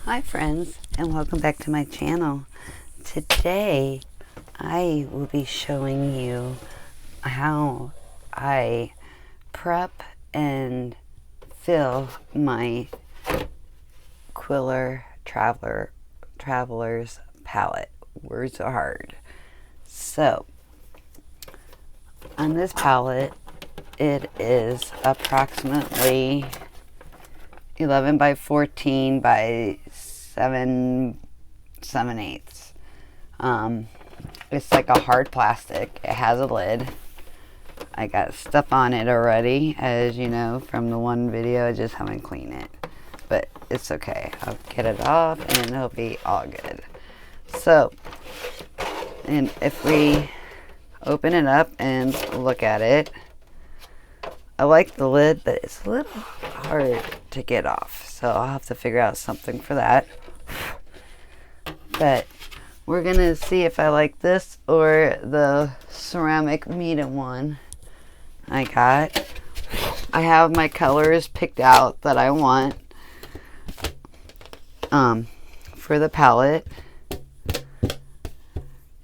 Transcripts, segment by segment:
Hi friends, and welcome back to my channel. Today I will be showing you how I prep and fill my Quiller Traveler's palette. Words are hard. So on this palette it is approximately 11 by 14 by 7/7/8. It's like a hard plastic. It has a lid. I got stuff on it already, as you know from the one video. I just haven't cleaned it, but it's okay. I'll get it off and it'll be all good. So, and if we open it up and look at it, I like the lid, but it's a little hard to get off, so I'll have to figure out something for that. But we're gonna see if I like this or the ceramic Mita one I got. I have my colors picked out that I want for the palette.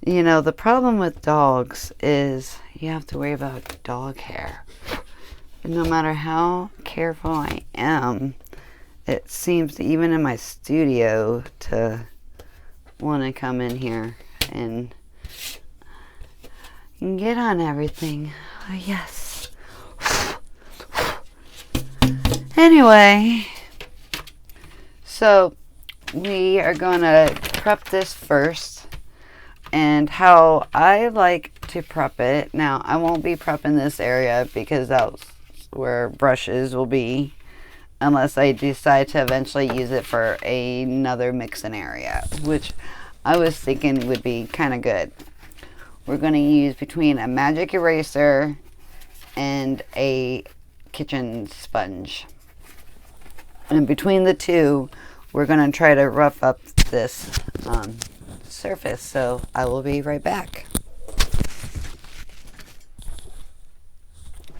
You know, the problem with dogs is you have to worry about dog hair. And no matter how careful I am, it seems to, even in my studio, to want to come in here and get on everything. Oh, yes. Anyway, so we are going to prep this first. And how I like to prep it. Now, I won't be prepping this area because that's where brushes will be, unless I decide to eventually use it for another mixing area, which I was thinking would be kind of good. We're going to use between a magic eraser and a kitchen sponge, and between the two we're going to try to rough up this surface. So I will be right back.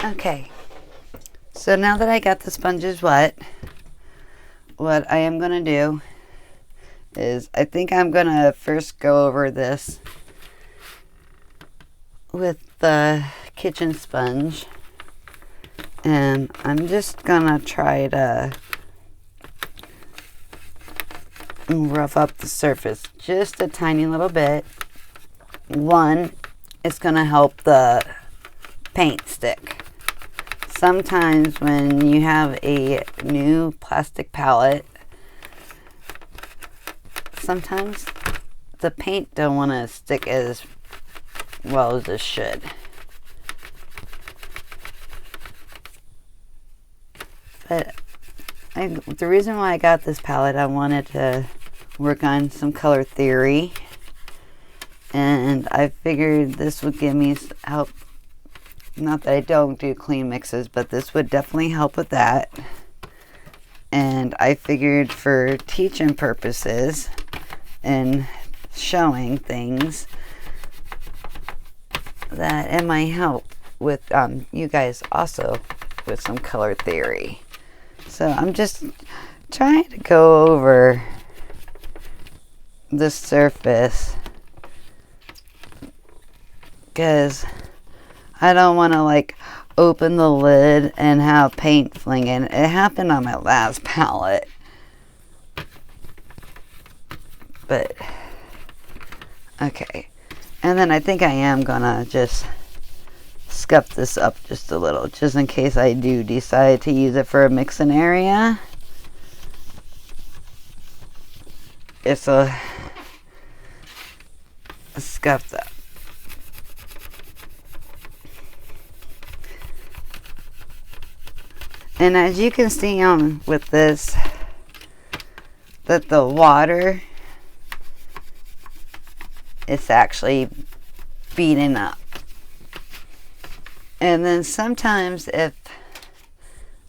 Okay, so now that I got the sponges wet, what I am going to do is, I think I'm going to first go over this with the kitchen sponge, and I'm just going to try to rough up the surface just a tiny little bit. One, it's going to help the paint stick. Sometimes when you have a new plastic palette, sometimes the paint don't want to stick as well as it should. But the reason why I got this palette, I wanted to work on some color theory, and I figured this would give me help. Not that I don't do clean mixes, but this would definitely help with that. And I figured for teaching purposes and showing things, that it might help with you guys also with some color theory. So I'm just trying to go over this surface because I don't want to like open the lid and have paint flinging. It happened on my last palette. But okay. And then I think I am gonna just scuff this up just a little, just in case I do decide to use it for a mixing area. It's a scuffed up. And as you can see with this, that the water, it's actually beating up. And then sometimes if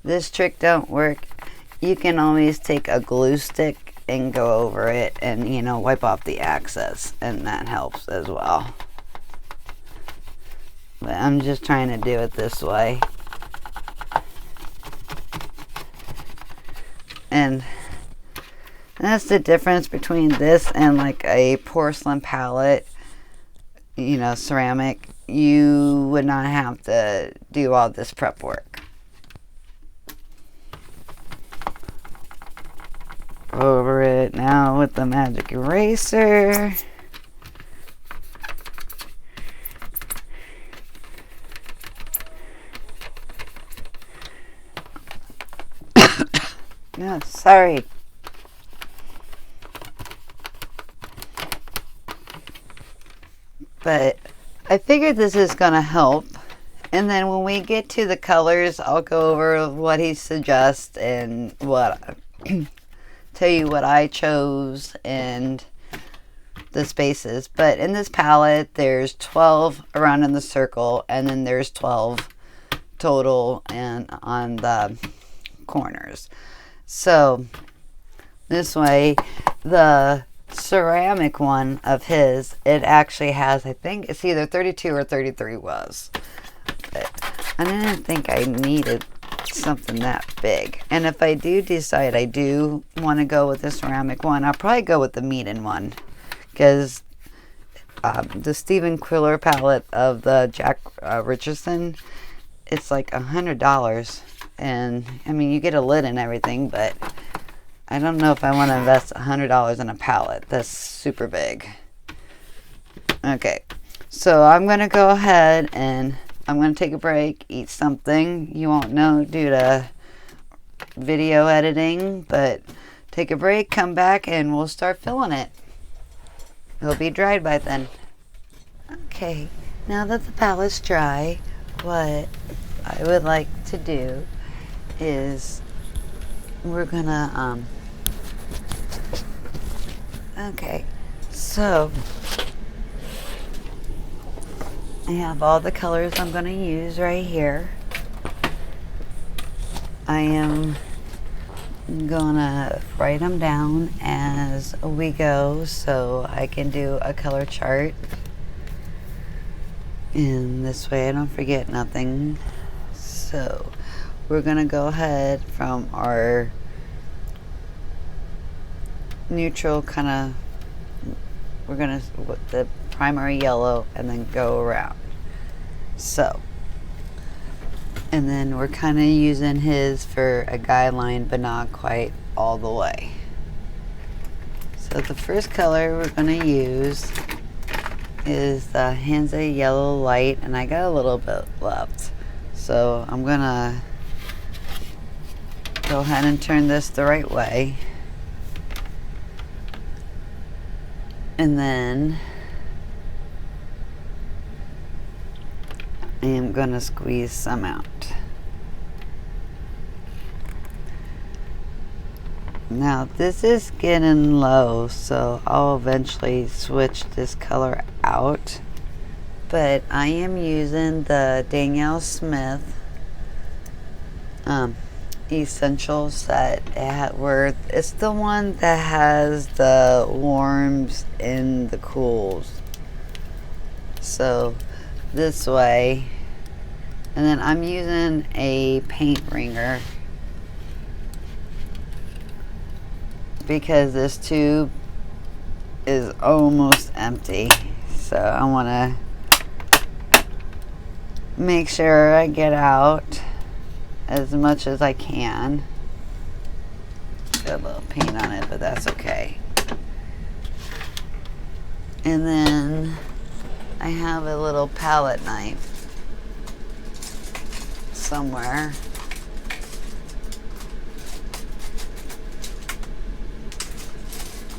this trick don't work, you can always take a glue stick and go over it and, you know, wipe off the excess, and that helps as well. But I'm just trying to do it this way. And And that's the difference between this and like a porcelain palette, you know, ceramic. You would not have to do all this prep work. Over it now with the magic eraser. No, sorry. But I figured this is going to help. And then when we get to the colors, I'll go over what he suggests and what tell you what I chose and the spaces. But in this palette, there's 12 around in the circle, and then there's 12 total and on the corners. So this way, the ceramic one of his, it actually has, I think it's either 32 or 33 was. But I didn't think I needed something that big. And if I do decide I do want to go with the ceramic one, I'll probably go with the medium one, because the Stephen Quiller palette of the Jack Richardson, it's like $100. And I mean, you get a lid and everything, but I don't know if I want to invest $100 in a palette that's super big. Okay, so I'm going to go ahead and I'm going to take a break, eat something. You won't know due to video editing, but take a break, come back, and we'll start filling it. It'll be dried by then. Okay, now that the palette's dry, what I would like to do is we're gonna okay, so I have all the colors I'm gonna use right here. I am gonna write them down as we go so I can do a color chart, and this way I don't forget nothing. So we're gonna go ahead from our neutral kind of, we're gonna with the primary yellow and then go around. So, and then we're kind of using his for a guideline, but not quite all the way. So the first color we're gonna use is the Hansa Yellow Light, and I got a little bit left. So I'm gonna go ahead and turn this the right way. And then I am gonna squeeze some out. Now this is getting low, so I'll eventually switch this color out. But I am using the Danielle Smith Essential set. It's the one that has the warms and the cools. So this way, and then I'm using a paint ringer because this tube is almost empty. So I want to make sure I get out as much as I can. Got a little paint on it, but that's okay. And then I have a little palette knife somewhere.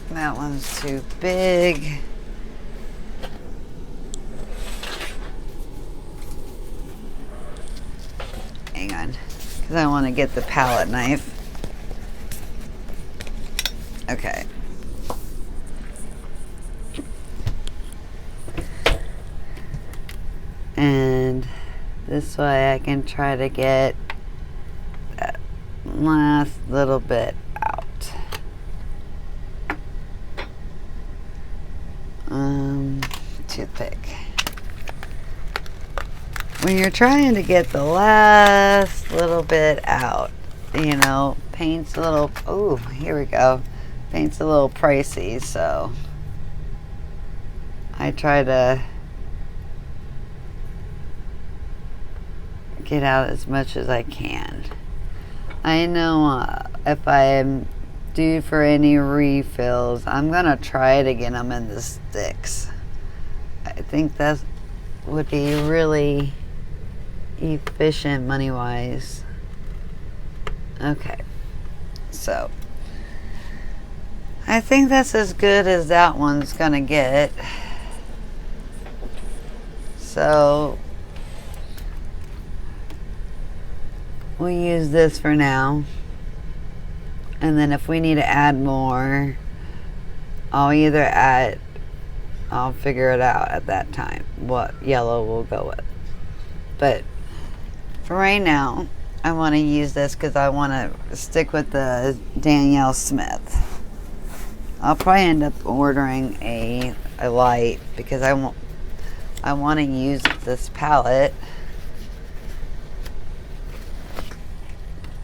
That one's too big. Hang on, because I want to get the palette knife. Okay. And this way I can try to get that last little bit out. Toothpick. When you're trying to get the last little bit out, you know, paint's a little, oh, here we go. Paint's a little pricey, so I try to get out as much as I can. I know if I am due for any refills, I'm gonna try to get them in the sticks. I think that would be really efficient money wise. Okay, so I think that's as good as that one's gonna get. So we'll use this for now, and then if we need to add more, I'll figure it out at that time what yellow we'll go with. But for right now, I want to use this because I want to stick with the Danielle Smith. I'll probably end up ordering a light because I want to use this palette.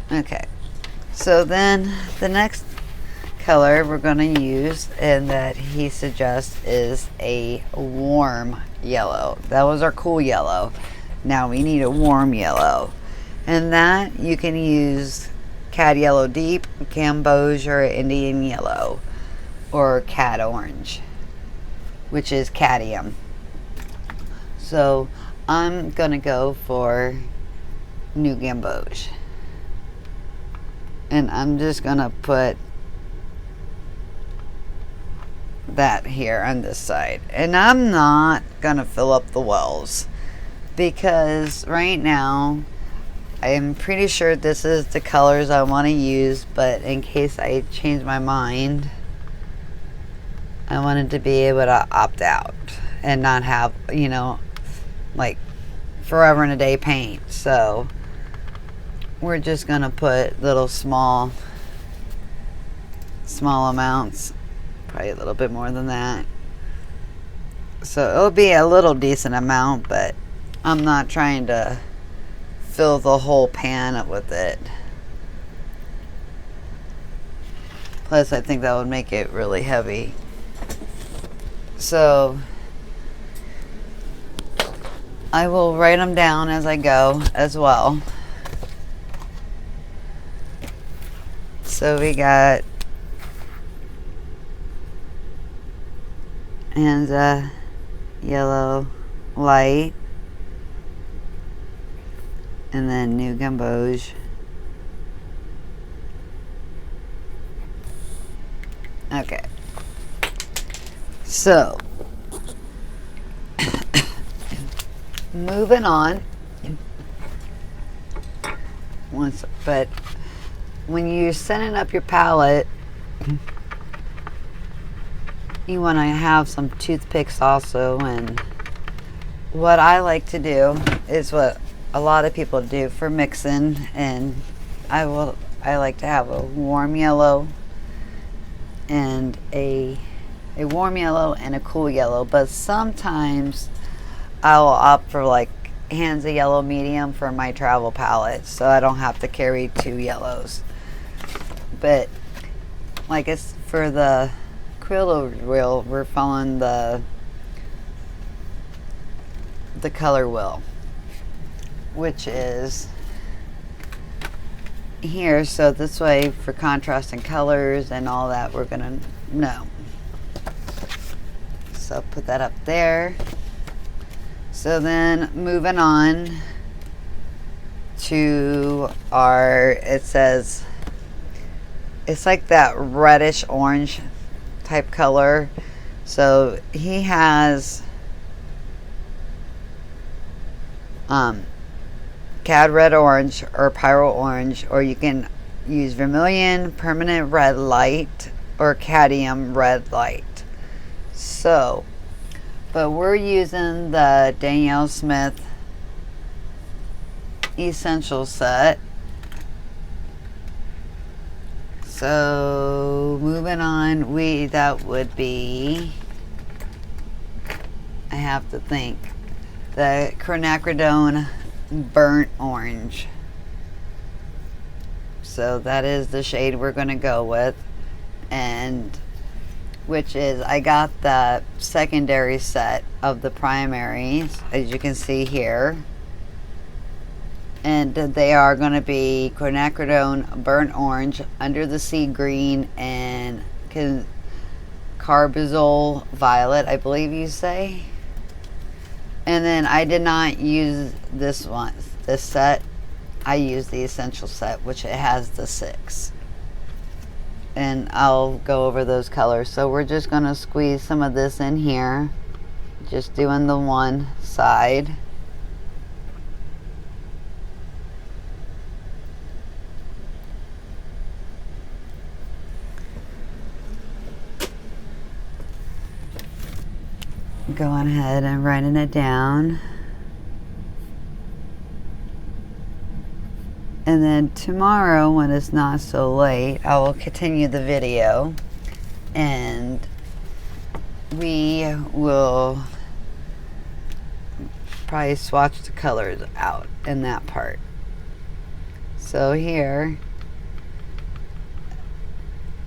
Okay, so then the next color we're going to use and that he suggests is a warm yellow. That was our cool yellow. Now we need a warm yellow, and that you can use Cad Yellow Deep, Gamboge, or Indian Yellow, or Cad Orange, which is cadmium. So I'm gonna go for New Gamboge, and I'm just gonna put that here on this side, and I'm not gonna fill up the wells because right now I am pretty sure this is the colors I want to use, but in case I change my mind, I wanted to be able to opt out and not have, you know, like forever and a day paint. So we're just gonna put little small amounts, probably a little bit more than that. So it'll be a little decent amount, but I'm not trying to fill the whole pan up with it. Plus, I think that would make it really heavy. So I will write them down as I go as well. So we got Anza Yellow Light, and then New Gamboge. Okay. So, moving on. But when you're setting up your palette, you want to have some toothpicks also. And what I like to do is what a lot of people do for mixing, and I like to have a warm yellow and a warm yellow and a cool yellow, but sometimes I'll opt for like hands of yellow medium for my travel palette, so I don't have to carry two yellows. But like it's for the Quiller wheel, we're following the color wheel, which is here. So this way, for contrasting colors and all that, we're gonna know. So put that up there. So then moving on to our, it says it's like that reddish orange type color. So he has Cad Red Orange or Pyro Orange, or you can use Vermilion, Permanent Red Light, or Cadmium Red Light. So, but we're using the Danielle Smith Essential Set. So moving on, that would be, I have to think, the Quinacridone Burnt Orange. So that is the shade we're going to go with. and which is, I got the secondary set of the primaries, as you can see here. And they are going to be quinacridone burnt orange, under the sea green, and carbazole violet, I believe you say. And then I did not use this set. I used the essential set, which it has the 6. And I'll go over those colors. So we're just going to squeeze some of this in here, just doing the one side. Going ahead and writing it down. And then tomorrow, when it's not so late, I will continue the video and we will probably swatch the colors out in that part. So here,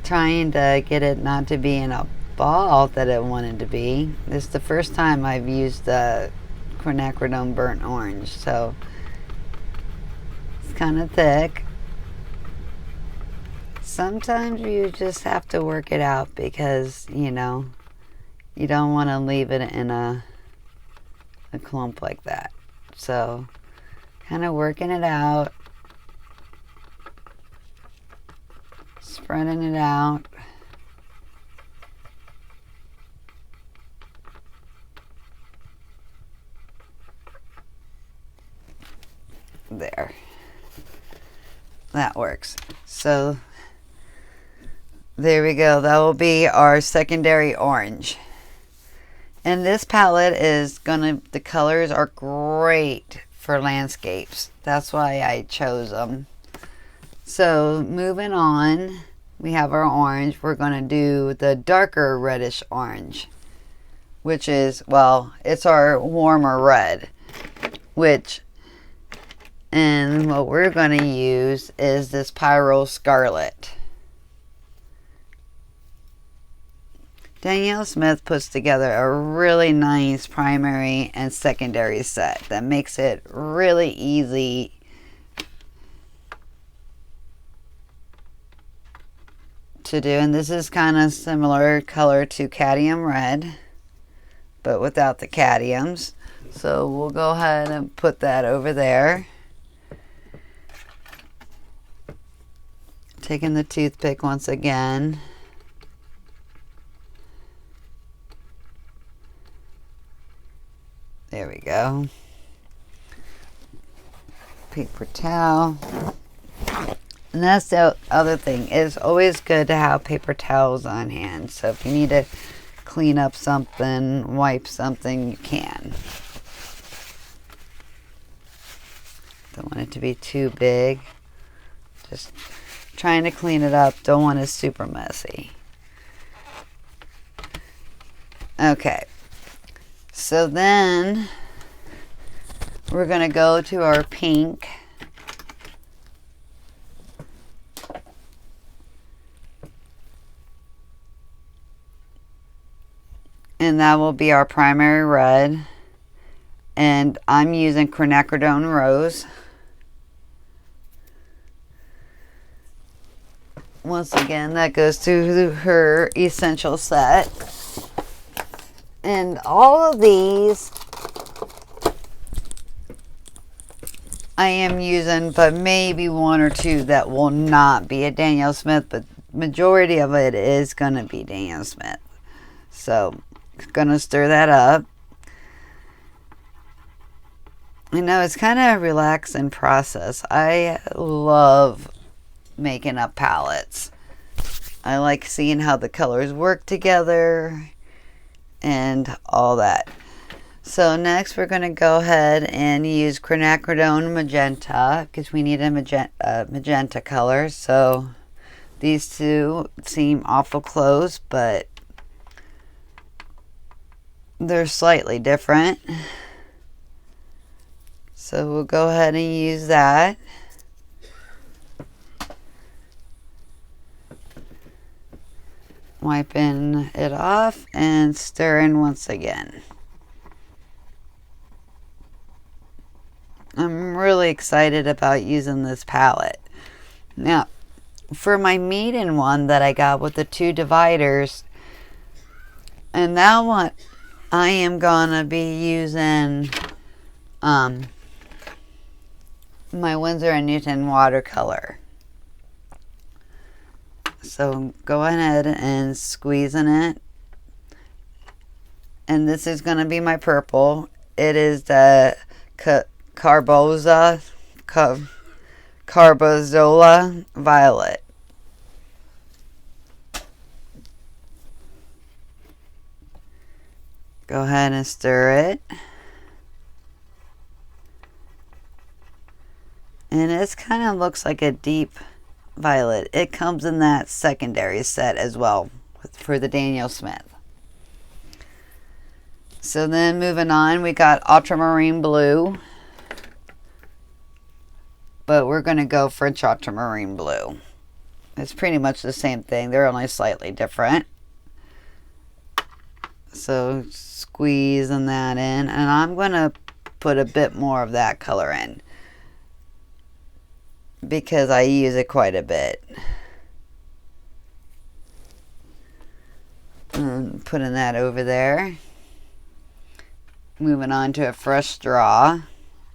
trying to get it not to be in a ball that it wanted to be. This is the first time I've used the quinacridone burnt orange, so it's kind of thick. Sometimes you just have to work it out because, you know, you don't want to leave it in a clump like that. So kind of working it out, spreading it out. There. That works. So there we go. That will be our secondary orange. And this palette is the colors are great for landscapes. That's why I chose them. So moving on, we have our orange. We're going to do the darker reddish orange, which is, well, it's our warmer red, and what we're going to use is this Pyro Scarlet. Danielle Smith puts together a really nice primary and secondary set that makes it really easy to do. And this is kind of similar color to cadmium red, but without the cadmiums. So we'll go ahead and put that over there. Taking the toothpick once again. There we go. Paper towel. And that's the other thing. It's always good to have paper towels on hand. So if you need to clean up something, wipe something, you can. Don't want it to be too big. Just trying to clean it up. Don't want it super messy. Okay. So then we're going to go to our pink. And that will be our primary red. And I'm using quinacridone rose. Once again, that goes to her essential set. And all of these I am using, but maybe one or two that will not be a Danielle Smith, but majority of it is going to be Danielle Smith. So, going to stir that up. You know, it's kind of a relaxing process. I love making up palettes. I like seeing how the colors work together and all that. So next we're going to go ahead and use quinacridone magenta because we need a magenta color. So these two seem awful close, but they're slightly different. So we'll go ahead and use that. Wiping it off and stirring once again. I'm really excited about using this palette. Now, for my median one that I got with the 2 dividers, and that one I am gonna be using my Winsor & Newton watercolor. So go ahead and squeezing it. And this is going to be my purple. It is the Carbozola Violet. Go ahead and stir it. And it kind of looks like a deep violet. It comes in that secondary set as well for the Daniel Smith. So then moving on, we got ultramarine blue. But we're going to go French ultramarine blue. It's pretty much the same thing. They're only slightly different. So squeezing that in. And I'm going to put a bit more of that color in, because I use it quite a bit. And putting that over there. Moving on to a fresh straw.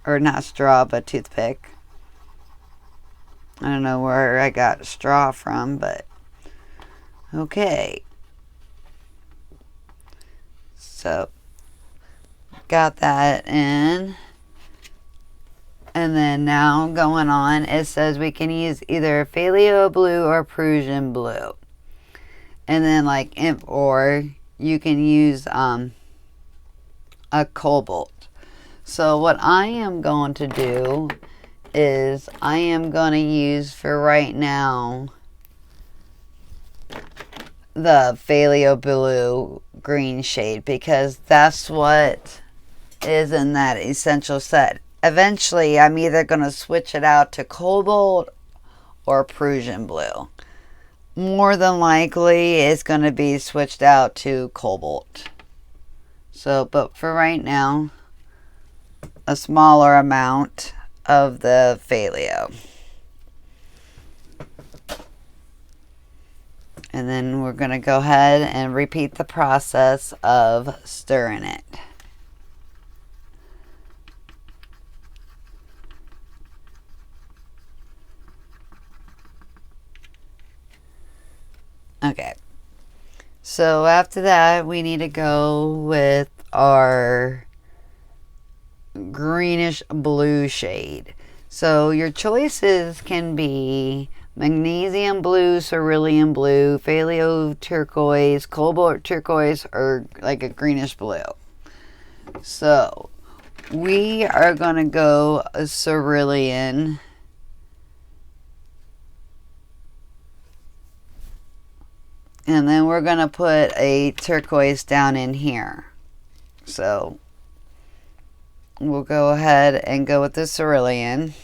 Or not straw, but toothpick. I don't know where I got straw from, but okay. So, got that in. And then now going on, it says we can use either phthalo blue or Prussian blue. And then or you can use a cobalt. So what I am going to do is I am going to use for right now the phthalo blue green shade, because that's what is in that essential set. Eventually, I'm either going to switch it out to cobalt or Prussian blue. More than likely, it's going to be switched out to cobalt. So, but for right now, a smaller amount of the phthalo. And then we're going to go ahead and repeat the process of stirring it. Okay, so after that, we need to go with our greenish blue shade. So your choices can be magnesium blue, cerulean blue, phthalo turquoise, cobalt turquoise, or like a greenish blue. So we are going to go a cerulean. And then we're going to put a turquoise down in here. So we'll go ahead and go with the cerulean.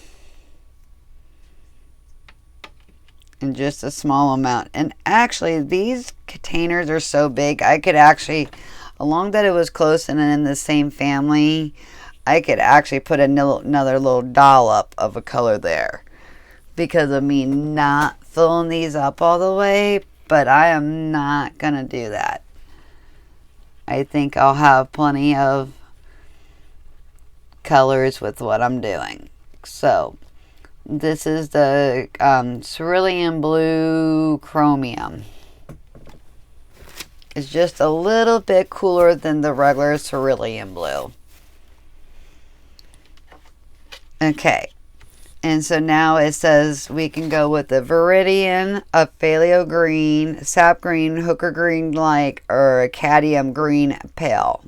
And just a small amount. And actually, these containers are so big, I could actually, along that it was close and in the same family, I could actually put another little dollop of a color there. Because of me not filling these up all the way. But I am not going to do that. I think I'll have plenty of colors with what I'm doing. So, this is the cerulean blue chromium. It's just a little bit cooler than the regular cerulean blue. Okay. And so now it says we can go with the Viridian, a phthalo green, sap green, hooker green light, or a cadmium green pale.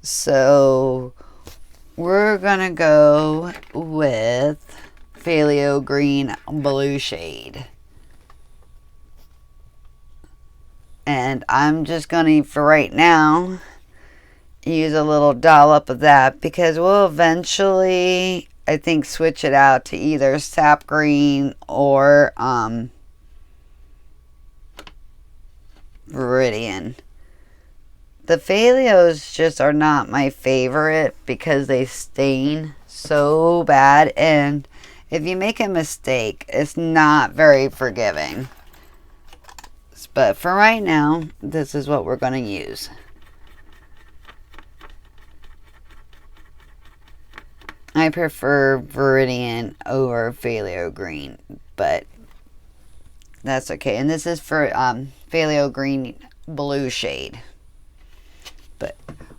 So we're going to go with phthalo green blue shade. And I'm just going to, for right now, use a little dollop of that, because we'll eventually, I think, switch it out to either sap green or Viridian. The Phthalios just are not my favorite because they stain so bad, and if you make a mistake, it's not very forgiving. But for right now, this is what we're going to use. I prefer Viridian over Phaleo Green, but that's okay. And this is for Phaleo Green Blue shade. But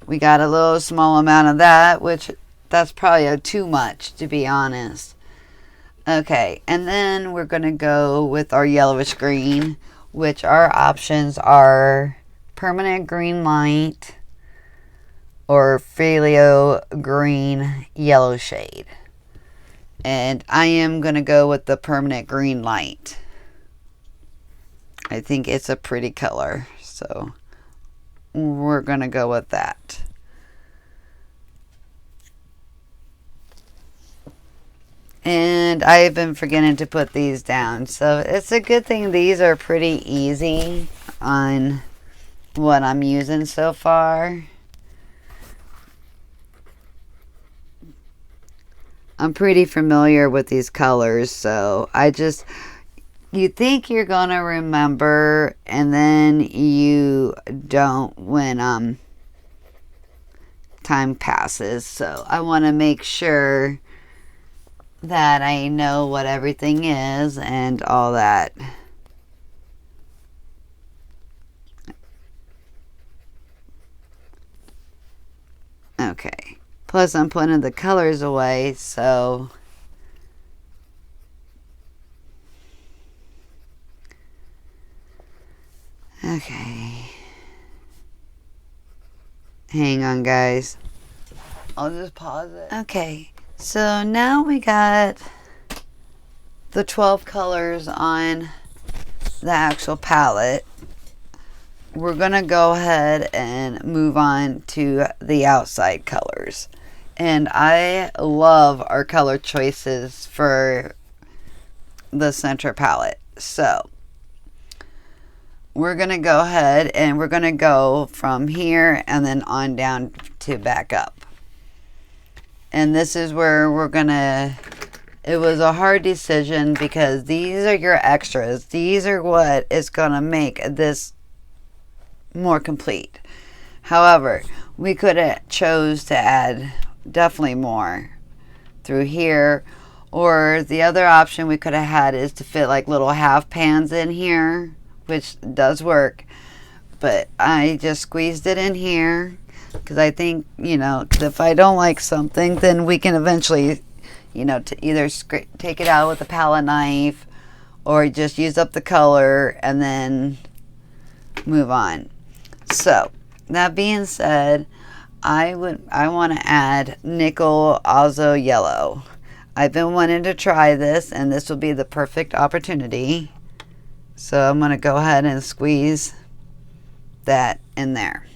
we got a little small amount of that, which that's probably too much, to be honest. Okay, and then we're going to go with our yellowish green, which our options are Permanent Green Light or Phaleo Green Yellow shade. And I am going to go with the Permanent Green Light. I think it's a pretty color, so we're going to go with that. And I've been forgetting to put these down, so it's a good thing these are pretty easy on what I'm using so far. I'm pretty familiar with these colors, so you think you're gonna remember, and then you don't when time passes. So I want to make sure that I know what everything is and all that. Okay. Plus I'm putting the colors away, so okay. Hang on, guys. I'll just pause it. Okay. So now we got the 12 colors on the actual palette. We're going to go ahead and move on to the outside colors. And I love our color choices for the center palette. So we're going to go ahead and we're going to go from here and then on down to back up. And this is where we're going to, it was a hard decision because these are your extras. These are what is going to make this more complete. However, we could have chose to add definitely more through here, or the other option we could have had is to fit like little half pans in here, which does work, but I just squeezed it in here because I think, you know, if I don't like something, then we can eventually, you know, to either take it out with a palette knife or just use up the color and then move on. So that being said, I want to add Nickel Azo Yellow. I've been wanting to try this, and this will be the perfect opportunity. So I'm going to go ahead and squeeze that in there.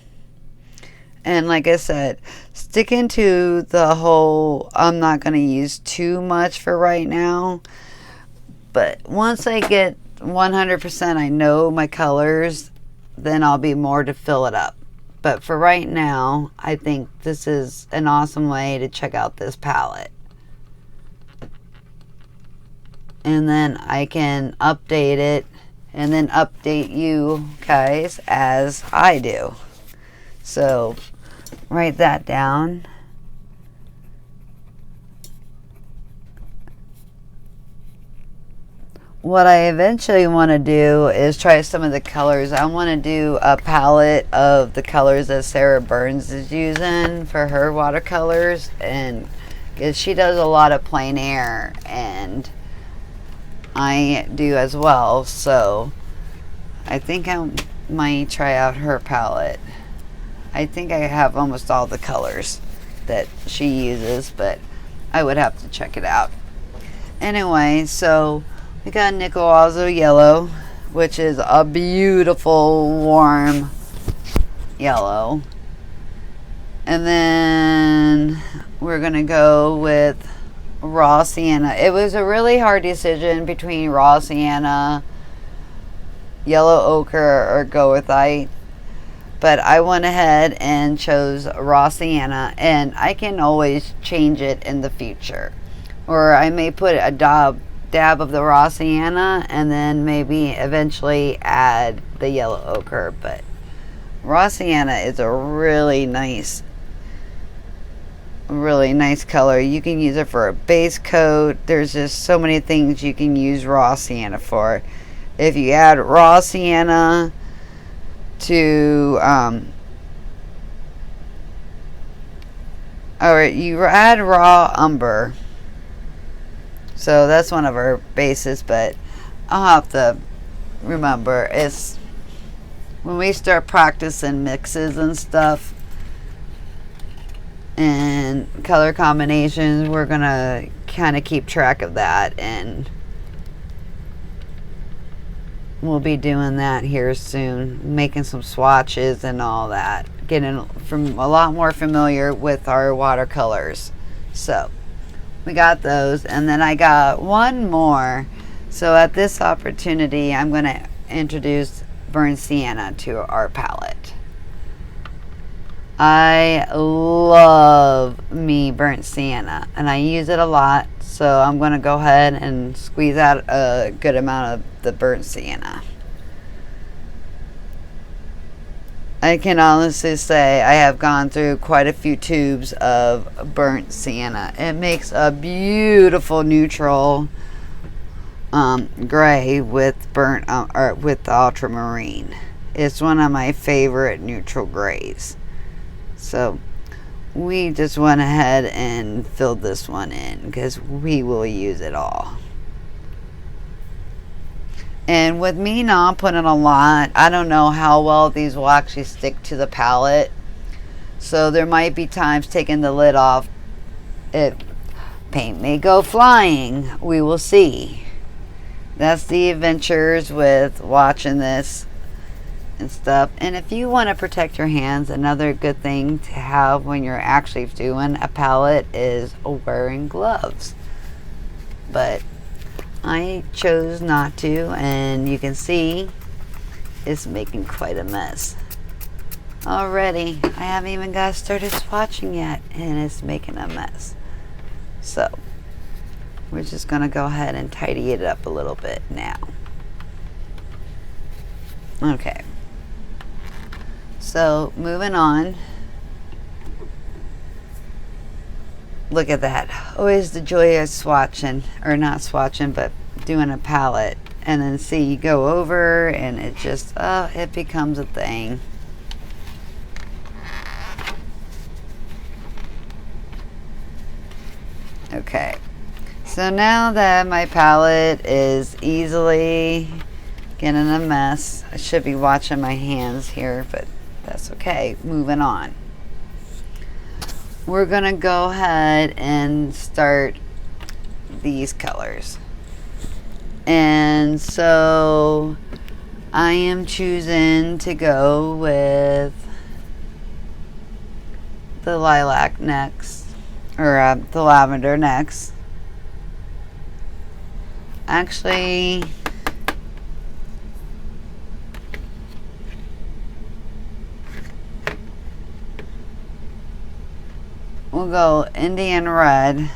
And like I said, sticking to the whole, I'm not going to use too much for right now. But once I get 100% I know my colors, then I'll be more to fill it up. But for right now, I think this is an awesome way to check out this palette. And then I can update it and then update you guys as I do. So write that down. What I eventually want to do is try some of the colors. I want to do a palette of the colors that Sarah Burns is using for her watercolors, and she does a lot of plein air, and I do as well. So I think I might try out her palette. I think I have almost all the colors that she uses, but I would have to check it out. Anyway, so we got Nickel Azo Yellow, which is a beautiful warm yellow. And then we're going to go with Raw Sienna. It was a really hard decision between Raw Sienna, yellow ochre or goethite. But I went ahead and chose raw sienna, and I can always change it in the future. Or I may put a dab of the raw sienna and then maybe eventually add the yellow ochre. But raw sienna is a really nice color. You can use it for a base coat. There's just so many things you can use raw sienna for. If you add raw sienna to or you add raw umber, so that's one of our bases, but I'll have to remember, it's when we start practicing mixes and stuff and color combinations, we're gonna kind of keep track of that, and we'll be doing that here soon, making some swatches and all that, getting from a lot more familiar with our watercolors. So we got those, and then I got one more. So at this opportunity, I'm going to introduce burnt sienna to our palette. I love me burnt sienna, and I use it a lot. So I'm going to go ahead and squeeze out a good amount of the burnt sienna. I can honestly say I have gone through quite a few tubes of burnt sienna. It makes a beautiful neutral gray with with ultramarine. It's one of my favorite neutral grays. So we just went ahead and filled this one in because we will use it all. And with me not putting a lot, I don't know how well these will actually stick to the palette. So there might be times taking the lid off, paint may go flying. We will see. That's the adventures with watching this and stuff. And if you want to protect your hands, another good thing to have when you're actually doing a palette is wearing gloves. But I chose not to, and you can see it's making quite a mess already. I haven't even got started swatching yet, and it's making a mess. So we're just gonna go ahead and tidy it up a little bit now. Okay, so moving on. Look at that. Always the joy of swatching, or not swatching, but doing a palette. And then see, you go over and it just, it becomes a thing. Okay. So now that my palette is easily getting a mess, I should be watching my hands here, but that's okay. Moving on. We're gonna go ahead and start these colors. And so I am choosing to go with the lilac next, or the lavender next. Actually, we'll go Indian red.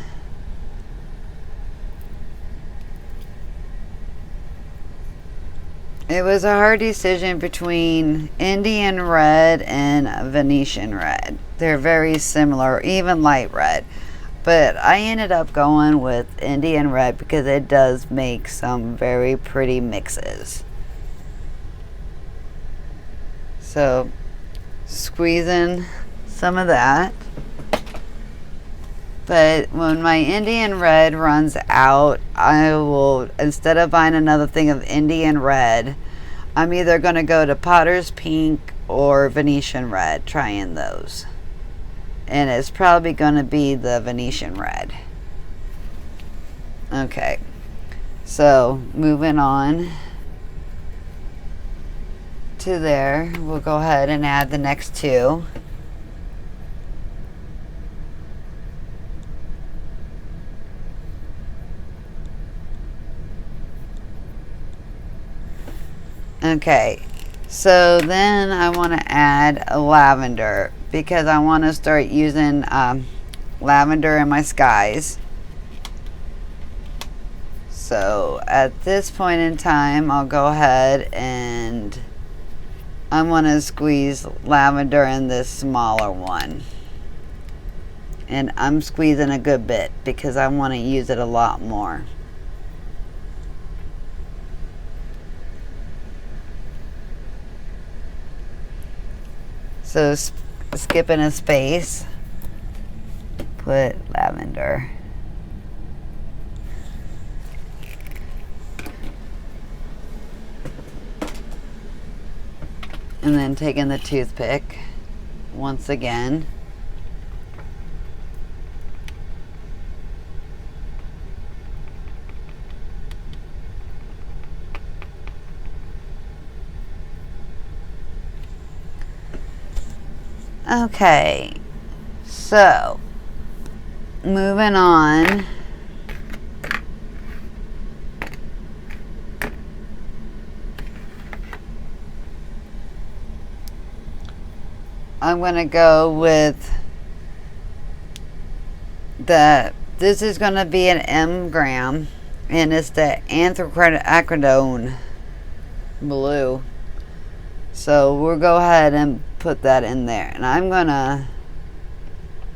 It was a hard decision between Indian red and Venetian red. They're very similar, even light red. But I ended up going with Indian red because it does make some very pretty mixes. So, squeezing some of that. But when my Indian red runs out, I will, instead of buying another thing of Indian red, I'm either going to go to Potter's Pink or Venetian red, trying those. And it's probably going to be the Venetian red. Okay, so moving on to there, we'll go ahead and add the next two. Okay, so then I want to add a lavender because I want to start using lavender in my skies. So at this point in time, I'll go ahead and I want to squeeze lavender in this smaller one. And I'm squeezing a good bit because I want to use it a lot more. So skipping a space, put lavender. And then taking the toothpick once again. Okay, so moving on. I'm going to go with this is going to be an M gram, and it's the anthracnone blue. So we'll go ahead and put that in there, and I'm going to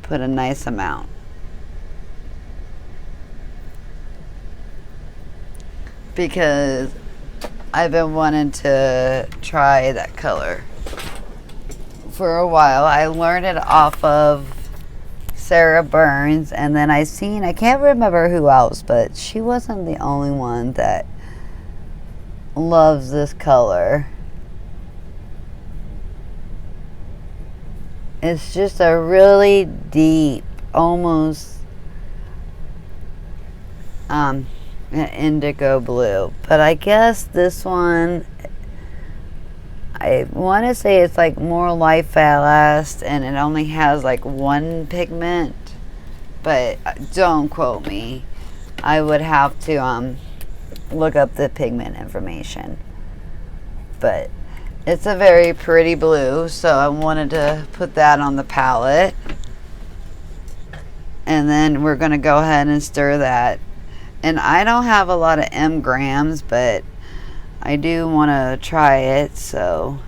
put a nice amount. Because I've been wanting to try that color for a while. I learned it off of Sarah Burns, and then I can't remember who else, but she wasn't the only one that loves this color. It's just a really deep, almost an indigo blue. But I guess this one, I want to say it's like more light fast, and it only has like one pigment, but don't quote me. I would have to look up the pigment information. But it's a very pretty blue, so I wanted to put that on the palette. And then we're going to go ahead and stir that. And I don't have a lot of M grams, but I do want to try it, so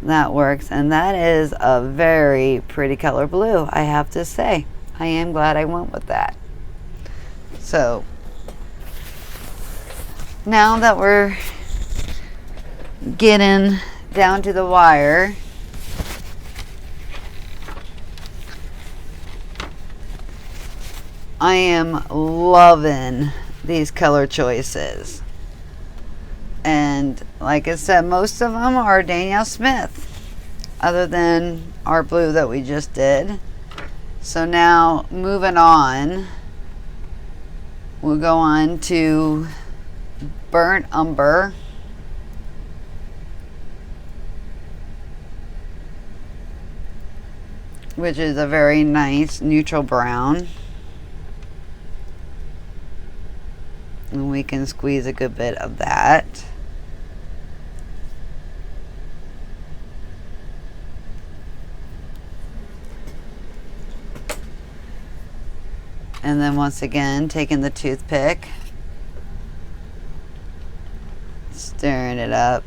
that works. And that is a very pretty color blue, I have to say. I am glad I went with that. So now that we're getting down to the wire, I am loving these color choices. And like I said, most of them are Danielle Smith, other than our blue that we just did. So now moving on, we'll go on to Burnt Umber. Which is a very nice neutral brown. And we can squeeze a good bit of that. And then once again, taking the toothpick, stirring it up.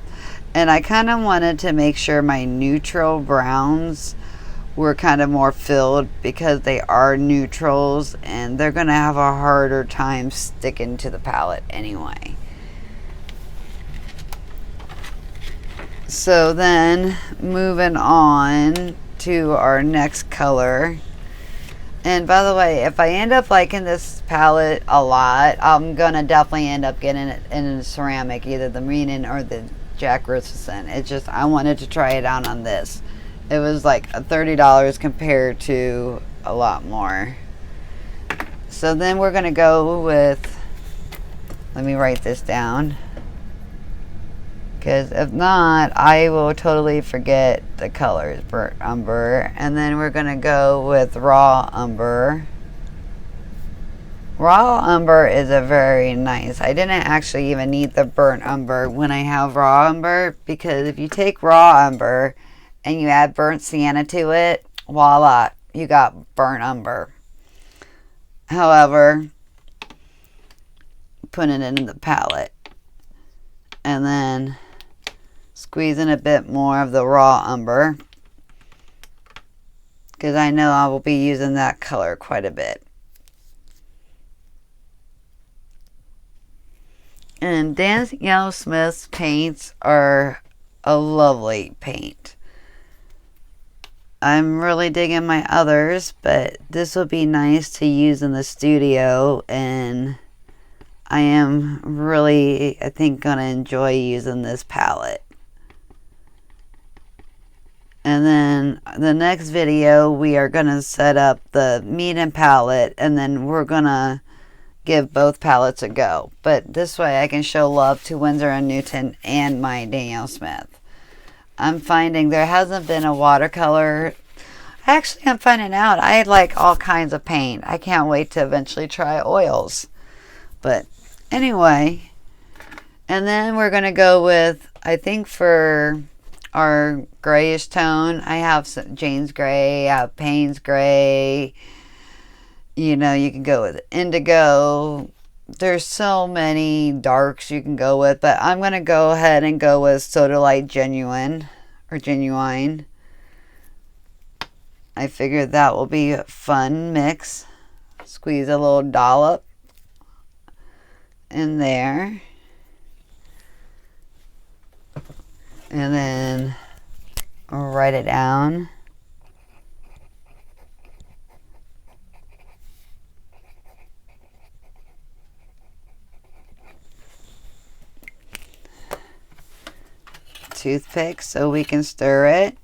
And I kind of wanted to make sure my neutral browns were kind of more filled, because they are neutrals and they're going to have a harder time sticking to the palette anyway. So then moving on to our next color. And by the way, if I end up liking this palette a lot, I'm going to definitely end up getting it in ceramic, either the Meanin or the Jack Richardson. It's just, I wanted to try it out on this. It was like $30 compared to a lot more. So then we're going to go with, let me write this down, because if not, I will totally forget the colors. Burnt Umber. And then we're going to go with Raw Umber. Raw umber is a very nice. I didn't actually even need the burnt umber when I have raw umber, because if you take raw umber and you add burnt sienna to it, voila, you got burnt umber. However, putting it in the palette and then squeezing a bit more of the raw umber, because I know I will be using that color quite a bit. And Dancing Yellowsmith's paints are a lovely paint. I'm really digging my others, but this will be nice to use in the studio, and I am really, I think, going to enjoy using this palette. And then the next video, we are going to set up the medium palette, and then we're going to give both palettes a go. But this way I can show love to Winsor & Newton and my Danielle Smith. I'm finding there hasn't been a watercolor. Actually, I'm finding out I like all kinds of paint. I can't wait to eventually try oils. But anyway, and then we're going to go with, I think for our grayish tone, I have some Jane's Gray, I have Payne's Gray. You know, you can go with indigo. There's so many darks you can go with, but I'm going to go ahead and go with Sodalite Genuine or Genuine. I figured that will be a fun mix. Squeeze a little dollop in there. And then write it down. Toothpick so we can stir it.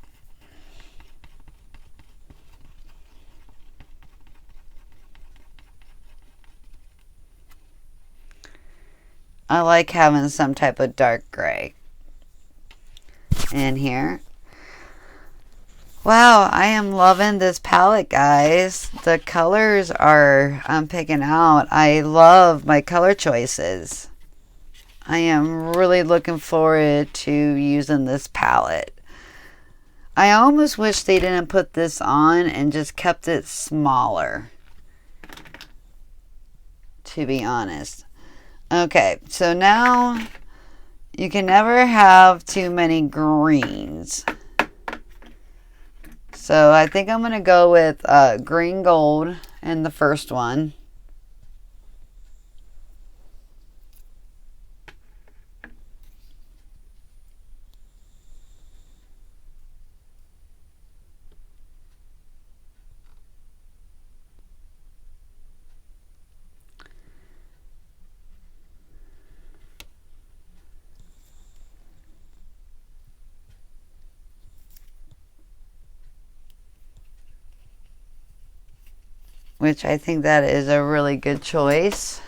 I like having some type of dark gray in here. Wow, I am loving this palette, guys. The colors I'm picking out. I love my color choices. I am really looking forward to using this palette. I almost wish they didn't put this on and just kept it smaller, to be honest. Okay, so now you can never have too many greens. So I think I'm going to go with green gold in the first one. Which I think that is a really good choice.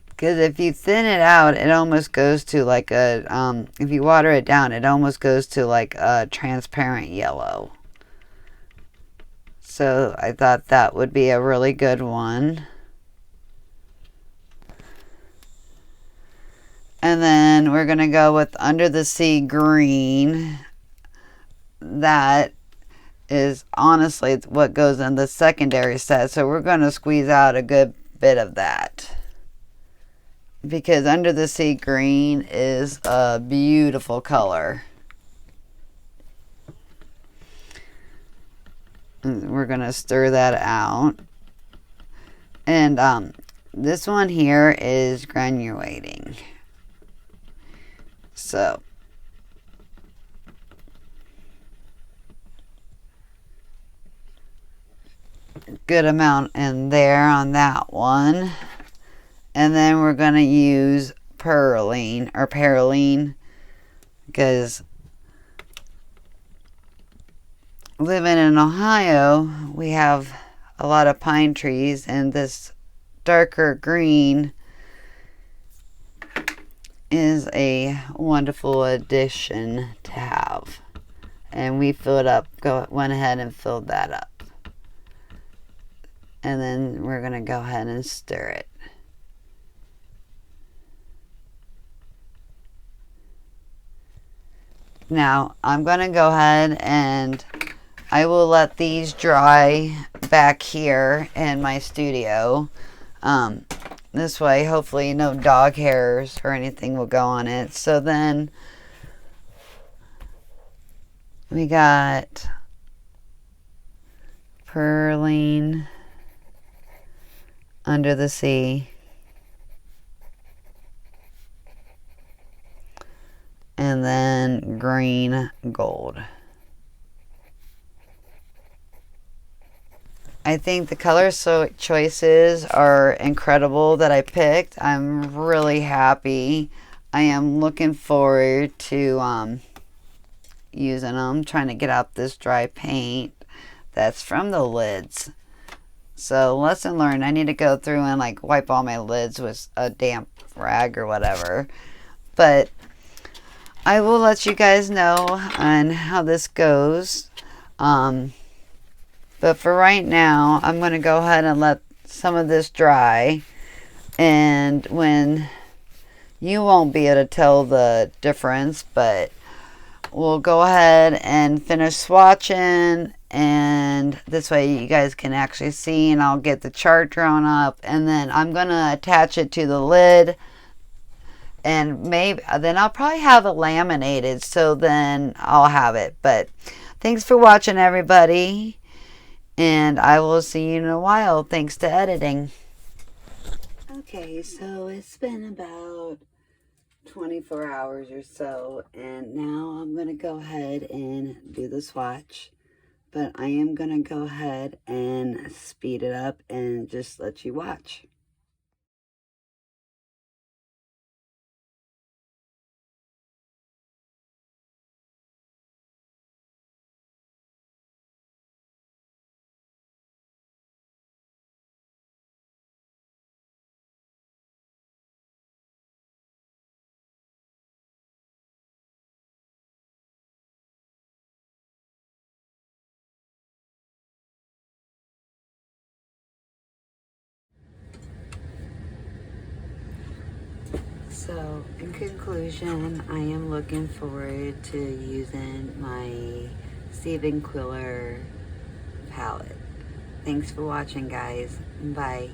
Because if you thin it out, it almost goes to like a, if you water it down, it almost goes to like a transparent yellow. So I thought that would be a really good one. And then we're going to go with Under the Sea Green. That is honestly what goes in the secondary set. So we're going to squeeze out a good bit of that. Because Under the Sea Green is a beautiful color. We're going to stir that out. And this one here is granulating. So good amount in there on that one. And then we're going to use perylene because living in Ohio, we have a lot of pine trees, and this darker green is a wonderful addition to have. and we went ahead and filled that up. And then we're going to go ahead and stir it. Now, I'm going to go ahead and I will let these dry back here in my studio. This way, hopefully no dog hairs or anything will go on it. So then we got Purling Under the Sea. And then Green Gold. I think the color choices are incredible that I picked. I'm really happy. I am looking forward to using them. Trying to get out this dry paint that's from the lids. So lesson learned. I need to go through and like wipe all my lids with a damp rag or whatever. But I will let you guys know on how this goes. But for right now, I'm going to go ahead and let some of this dry. And when you won't be able to tell the difference, but we'll go ahead and finish swatching. And this way you guys can actually see, and I'll get the chart drawn up. And then I'm going to attach it to the lid. And maybe then I'll probably have it laminated, so then I'll have it. But thanks for watching, everybody, and I will see you in a while. Thanks to editing. Okay, so it's been about 24 hours or so, and now I'm going to go ahead and do the swatch. But I am going to go ahead and speed it up and just let you watch. So, in conclusion, I am looking forward to using my Quiller palette. Thanks for watching, guys. Bye.